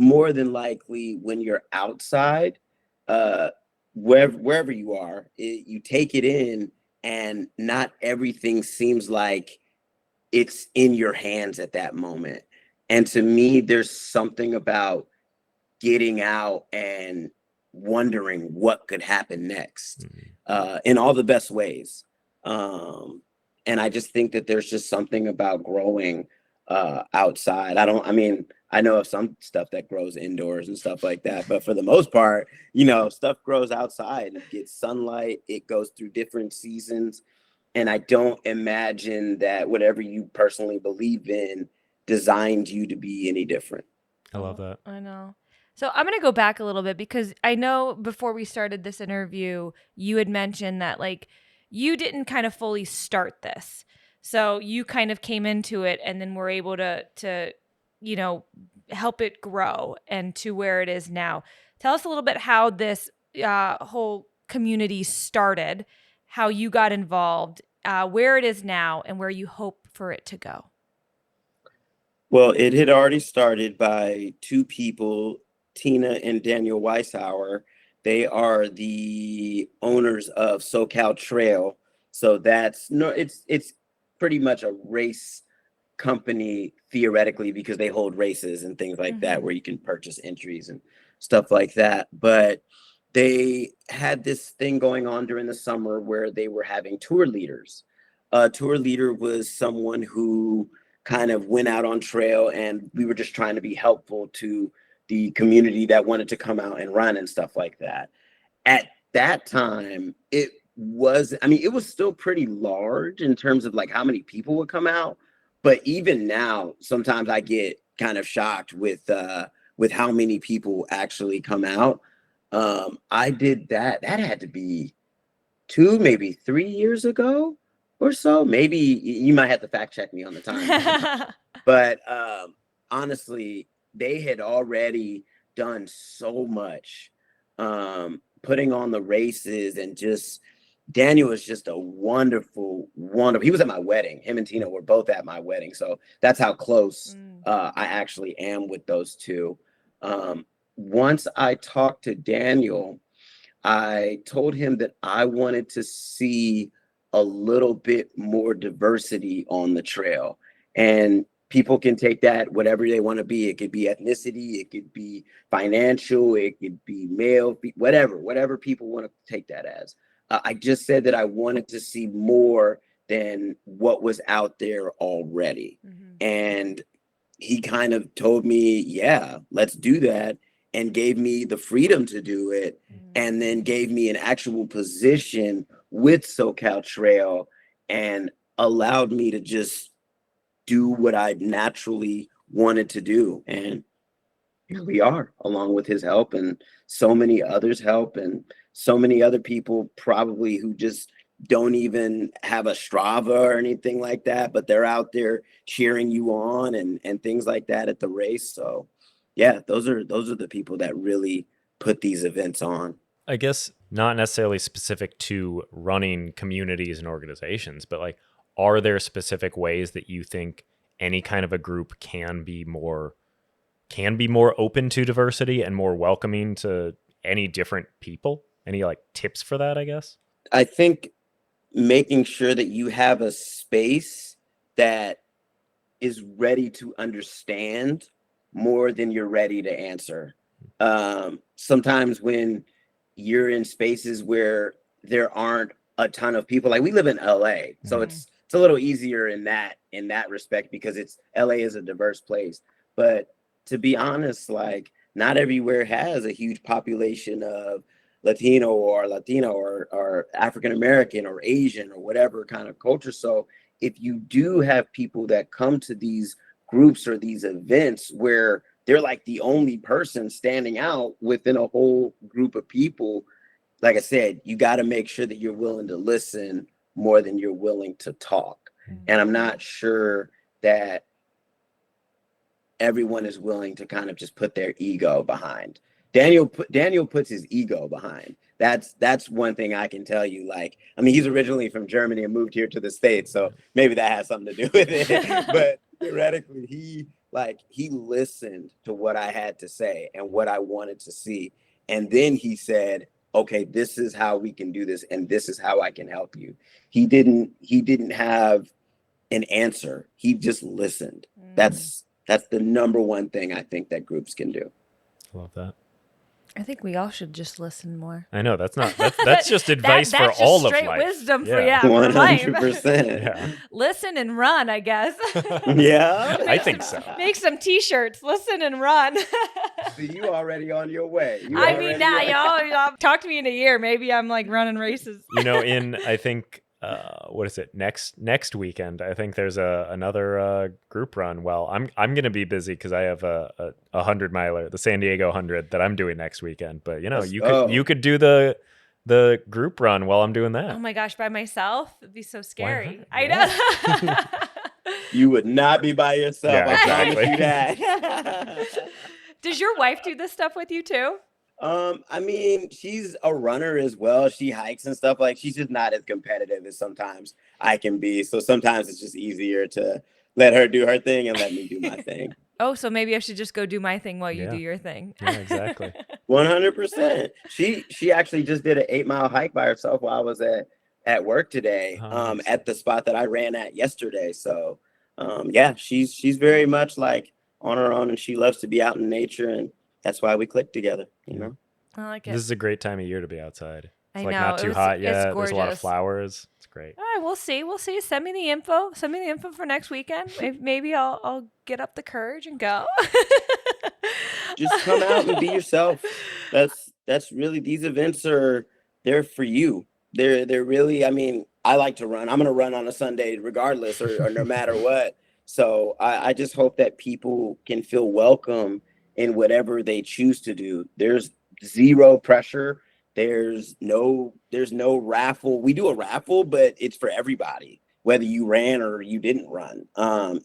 More than likely, when you're outside, uh, wherever you are, you take it in, and not everything seems like it's in your hands at that moment. And to me, there's something about getting out and wondering what could happen next, in all the best ways. And I just think that there's just something about growing outside. I know of some stuff that grows indoors and stuff like that, but for the most part, stuff grows outside. It gets sunlight, it goes through different seasons. And I don't imagine that whatever you personally believe in designed you to be any different. I love that. I know. So I'm going to go back a little bit, because I know before we started this interview, you had mentioned that like you didn't kind of fully start this. So you kind of came into it and then were able to help it grow and to where it is now. Tell us a little bit how this whole community started, how you got involved, where it is now, and where you hope for it to go. Well, it had already started by two people, Tina and Daniel Weishauer. They are the owners of SoCal Trail. So it's pretty much a race company theoretically, because they hold races and things like that where you can purchase entries and stuff like that. But they had this thing going on during the summer where they were having tour leaders. A tour leader was someone who kind of went out on trail, and we were just trying to be helpful to the community that wanted to come out and run and stuff like that. At that time, it was still pretty large in terms of like how many people would come out. But even now, sometimes I get kind of shocked with how many people actually come out. I did that. That had to be 2, maybe 3 years ago or so. Maybe you might have to fact check me on the time. But honestly, they had already done so much, putting on the races, and just Daniel is just a wonderful. He was at my wedding. Him and Tina were both at my wedding, so that's how close I actually am with those two. Once I talked to Daniel, I told him that I wanted to see a little bit more diversity on the trail. And people can take that whatever they want to be. It could be ethnicity, it could be financial, it could be male, whatever people want to take that as. I just said that I wanted to see more than what was out there already. And he kind of told me, yeah, let's do that, and gave me the freedom to do it, and then gave me an actual position with SoCal Trail, and allowed me to just do what I naturally wanted to do. And here we are, along with his help and so many others' help, and so many other people probably who just don't even have a Strava or anything like that, but they're out there cheering you on and things like that at the race. So yeah, those are the people that really put these events on. I guess not necessarily specific to running communities and organizations, but like, are there specific ways that you think any kind of a group can be more open to diversity and more welcoming to any different people? Any like tips for that, I guess? I think making sure that you have a space that is ready to understand more than you're ready to answer. Sometimes when you're in spaces where there aren't a ton of people, like we live in LA, so it's a little easier in that respect, because LA is a diverse place. But to be honest, like not everywhere has a huge population of Latino or Latina or African American or Asian or whatever kind of culture. So if you do have people that come to these groups or these events where they're like the only person standing out within a whole group of people, like I said, you got to make sure that you're willing to listen more than you're willing to talk. And I'm not sure that everyone is willing to kind of just put their ego behind. Daniel puts his ego behind. That's one thing I can tell you. Like, I mean, he's originally from Germany and moved here to the States, so maybe that has something to do with it. But theoretically, he listened to what I had to say and what I wanted to see, and then he said, "Okay, this is how we can do this, and this is how I can help you." He didn't have an answer. He just listened. That's the number one thing I think that groups can do. I love that. I think we all should just listen more. I know that's just advice for that's all just of straight life. wisdom for 100%. Yeah. Listen and run, I guess. Yeah, I think so. Make some T-shirts. Listen and run. So you already on your way. Y'all talk to me in a year. Maybe I'm like running races. I think what is it, next weekend, I think there's another group run. Well, I'm gonna be busy because I have a 100-miler, the San Diego 100, that I'm doing next weekend. But you could do the group run while I'm doing that. Oh my gosh, by myself? It'd be so scary. Why I know. You would not be by yourself. Yeah, exactly. I promise you that. Does your wife do this stuff with you too? I mean, she's a runner as well. She hikes and stuff. Like, she's just not as competitive as sometimes I can be. So sometimes it's just easier to let her do her thing and let me do my thing. Oh, so maybe I should just go do my thing while you do your thing. Yeah, exactly. 100%. She actually just did an 8-mile hike by herself while I was at work today, Nice. at the spot that I ran at yesterday. So, yeah, she's very much like on her own, and she loves to be out in nature, and that's why we click together, you know? I like it. This is a great time of year to be outside. It's I like know. not too hot yet. There's a lot of gorgeous. flowers. It's great. All right, we'll see. Send me the info. Send me the info for next weekend. Maybe I'll get up the courage and go. Just come out and be yourself. That's really, these events they're for you. They're really, I mean, I like to run. I'm gonna run on a Sunday regardless or no matter what. So I just hope that people can feel welcome in whatever they choose to do. There's zero pressure. There's no raffle. We do a raffle, but it's for everybody, whether you ran or you didn't run.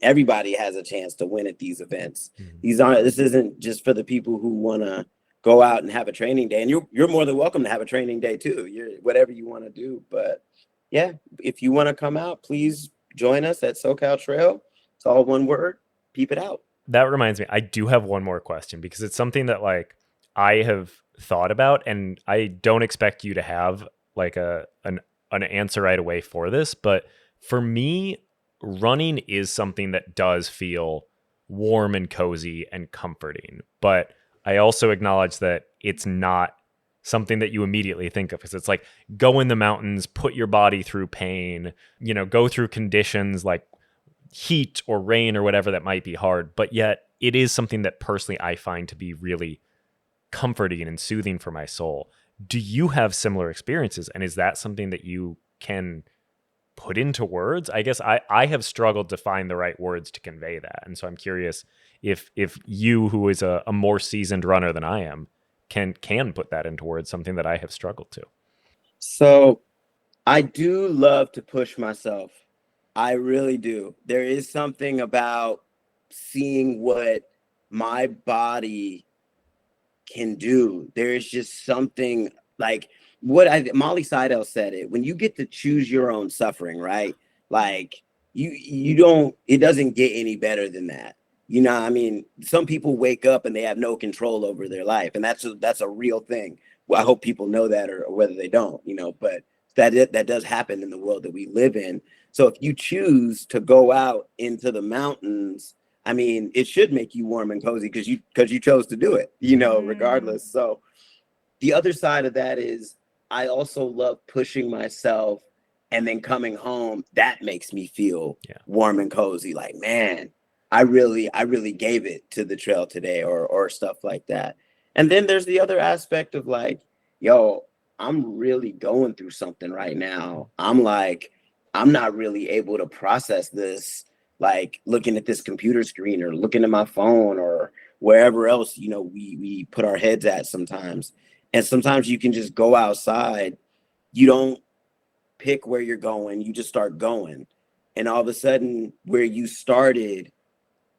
Everybody has a chance to win at these events. This isn't just for the people who want to go out and have a training day. And you're more than welcome to have a training day too. Whatever you want to do. But yeah, if you want to come out, please join us at SoCal Trail. It's all one word. Peep it out. That reminds me, I do have one more question because it's something that like I have thought about, and I don't expect you to have like an answer right away for this, but for me, running is something that does feel warm and cozy and comforting. But I also acknowledge that it's not something that you immediately think of, because it's like go in the mountains, put your body through pain, go through conditions like heat or rain or whatever that might be hard. But yet it is something that personally I find to be really comforting and soothing for my soul. Do you have similar experiences? And is that something that you can put into words? I guess I have struggled to find the right words to convey that. And so I'm curious if you, who is a more seasoned runner than I am, can put that into words, something that I have struggled to. So I do love to push myself. I really do. There is something about seeing what my body can do. There is just something like Molly Seidel said it. When you get to choose your own suffering, right? Like you don't, it doesn't get any better than that. I mean, some people wake up and they have no control over their life, and that's a real thing. Well, I hope people know that, or whether they don't, but that does happen in the world that we live in. So if you choose to go out into the mountains, I mean, it should make you warm and cozy because you chose to do it, regardless. So the other side of that is I also love pushing myself, and then coming home, that makes me feel warm and cozy. Like, man, I really gave it to the trail today, or stuff like that. And then there's the other aspect of like, yo, I'm really going through something right now. I'm like I'm not really able to process this, like looking at this computer screen or looking at my phone or wherever else, we put our heads at sometimes. And sometimes you can just go outside. You don't pick where you're going, you just start going. And all of a sudden, where you started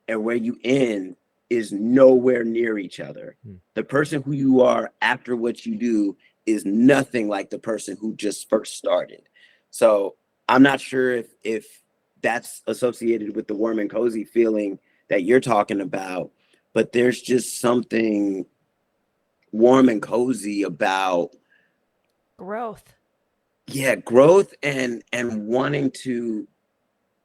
and where you end is nowhere near each other. The person who you are after what you do is nothing like the person who just first started. So I'm not sure if that's associated with the warm and cozy feeling that you're talking about, but there's just something warm and cozy about growth. Yeah, growth and wanting to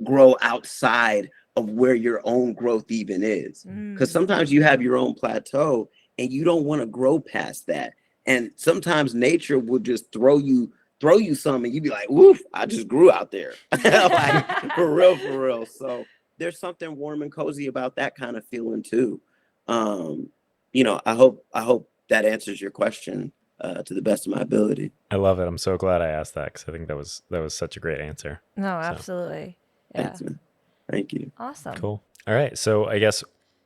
grow outside of where your own growth even is. Because sometimes you have your own plateau and you don't want to grow past that. And sometimes nature will just throw you some and you be like, woof, I just grew out there. Like for real. So there's something warm and cozy about that kind of feeling too. I hope that answers your question to the best of my ability. I love it. I'm so glad I asked that because I think that was such a great answer. No, absolutely. Yeah. Thanks, man. Thank you. Awesome. Cool. All right. So I guess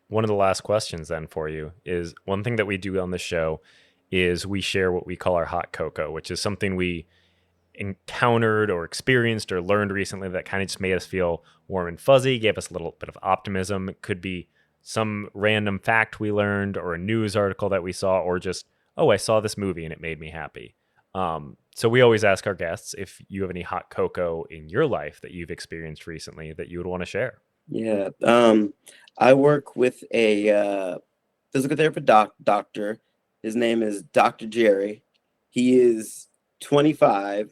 one of the last questions then for you is, one thing that we do on the show is we share what we call our hot cocoa, which is something we encountered or experienced or learned recently that kind of just made us feel warm and fuzzy, gave us a little bit of optimism. It could be some random fact we learned or a news article that we saw, or just, oh, I saw this movie and it made me happy. So we always ask our guests if you have any hot cocoa in your life that you've experienced recently that you would want to share. Yeah. I work with a physical therapist doctor. His name is Dr. Jerry. He is 25,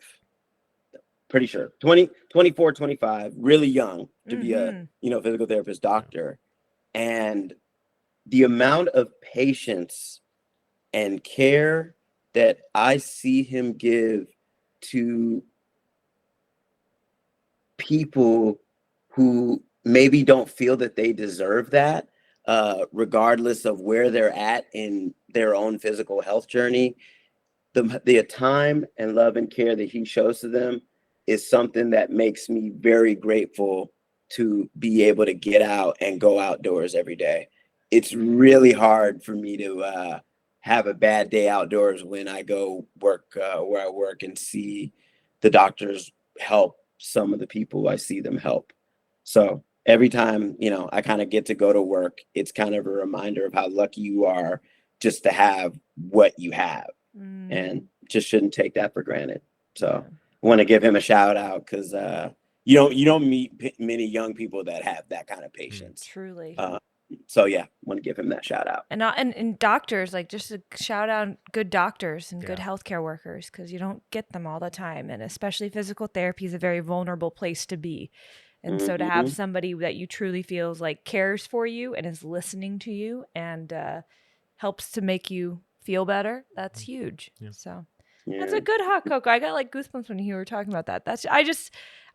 pretty sure, 24, 25, really young to be a, physical therapist doctor. And the amount of patience and care that I see him give to people who maybe don't feel that they deserve that, regardless of where they're at in their own physical health journey, the time and love and care that he shows to them is something that makes me very grateful to be able to get out and go outdoors every day. It's really hard for me to have a bad day outdoors when I go work where I work and see the doctors help some of the people I see them help. So every time, I kind of get to go to work, it's kind of a reminder of how lucky you are just to have what you have, and just shouldn't take that for granted. So I want to give him a shout out because you don't meet many young people that have that kind of patience. Truly. So yeah, want to give him that shout out. And doctors, like, just a shout out good doctors and good healthcare workers, because you don't get them all the time, and especially physical therapy is a very vulnerable place to be. And so to have somebody that you truly feels like cares for you and is listening to you and helps to make you feel better, that's huge. Yeah. So that's a good hot cocoa. I got like goosebumps when you were talking about that.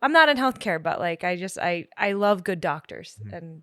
I'm not in healthcare, but like I love good doctors, and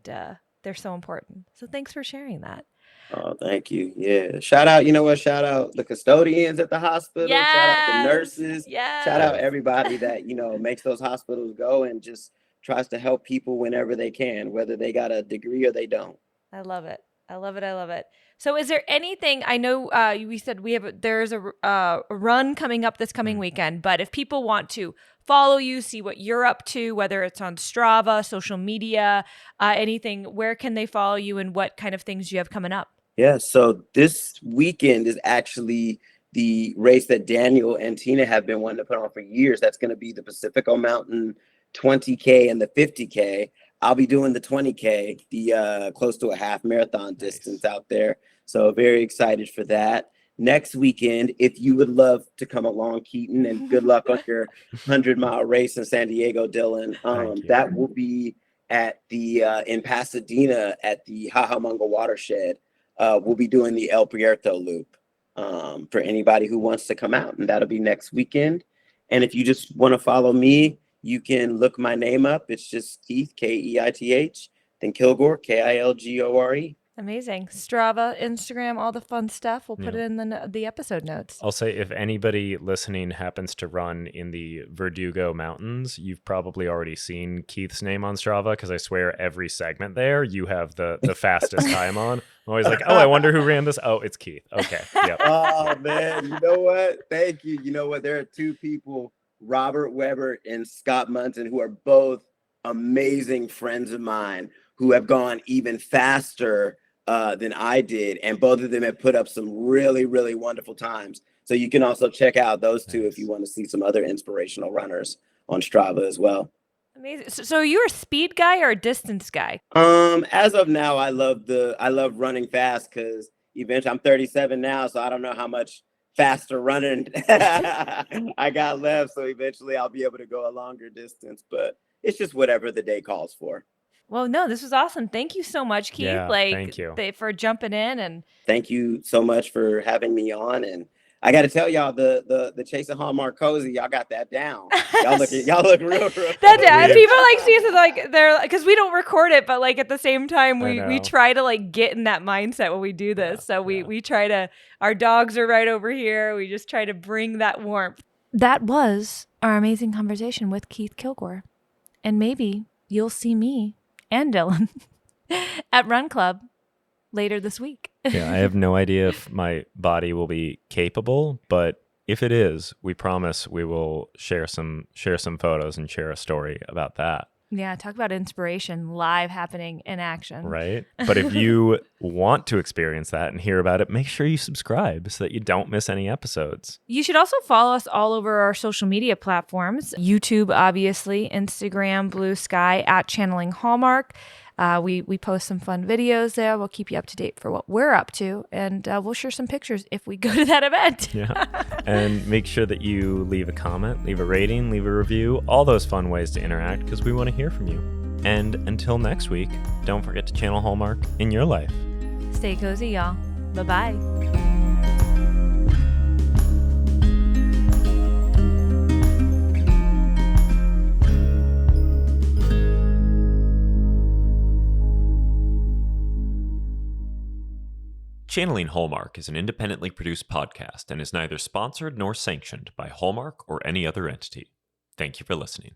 they're so important. So thanks for sharing that. Oh, thank you. Yeah. Shout out, shout out the custodians at the hospital. Yes. Shout out the nurses. Yes. Shout out everybody that, makes those hospitals go and just tries to help people whenever they can, whether they got a degree or they don't. I love it. I love it. So is there anything, I know we said there's a run coming up this coming weekend, but if people want to follow you, see what you're up to, whether it's on Strava, social media, anything, where can they follow you and what kind of things you have coming up? Yeah, so this weekend is actually the race that Daniel and Tina have been wanting to put on for years. That's going to be the Pacifico Mountain 20K and the 50K. I'll be doing the 20K, the close to a half marathon distance out there. So very excited for that. Next weekend, if you would love to come along, Keetin, and good luck on your 100-mile race in San Diego, Dylan. That will be at the in Pasadena at the Cajamonga watershed. We'll be doing the El Prieto loop for anybody who wants to come out, and that'll be next weekend. And if you just want to follow me, you can look my name up. It's just Keith, Keith, then Kilgore, Kilgore. Amazing. Strava, Instagram, all the fun stuff. We'll put Yeah. it in the episode notes. I'll say if anybody listening happens to run in the Verdugo Mountains, you've probably already seen Keith's name on Strava because I swear every segment there you have the fastest time on. I'm always like, oh, I wonder who ran this. Oh, it's Keith. Okay. Yep. Oh man, you know what? Thank you. You know what? There are two people, Robert Weber and Scott Munson, who are both amazing friends of mine who have gone even faster than I did, and both of them have put up some really, really wonderful times. So you can also check out those two if you want to see some other inspirational runners on Strava as well. Amazing. So you're a speed guy or a distance guy? As of now, I love running fast because eventually I'm 37 now, so I don't know how much faster running I got left. So eventually I'll be able to go a longer distance, but it's just whatever the day calls for. Well, no, this was awesome. Thank you so much, Keith. Yeah, thank you. For jumping in, and Thank you so much for having me on. And I got to tell y'all, the Chasing Hallmark cozy, y'all got that down. Y'all look real. that people like see us as like they're because we don't record it, but like at the same time we try to like get in that mindset when we do this. So we try to. Our dogs are right over here. We just try to bring that warmth. That was our amazing conversation with Keith Kilgore, and maybe you'll see me and Dylan at Run Club later this week. Yeah, I have no idea if my body will be capable, but if it is, we promise we will share some photos and share a story about that. Yeah, talk about inspiration live happening in action. Right? But if you want to experience that and hear about it, make sure you subscribe so that you don't miss any episodes. You should also follow us all over our social media platforms. YouTube, obviously, Instagram, Blue Sky, at Channeling Hallmark. We post some fun videos there. We'll keep you up to date for what we're up to, and we'll share some pictures if we go to that event. Yeah. And make sure that you leave a comment, leave a rating, leave a review, all those fun ways to interact because we want to hear from you. And until next week, don't forget to channel Hallmark in your life. Stay cozy, y'all. Bye-bye. Channeling Hallmark is an independently produced podcast and is neither sponsored nor sanctioned by Hallmark or any other entity. Thank you for listening.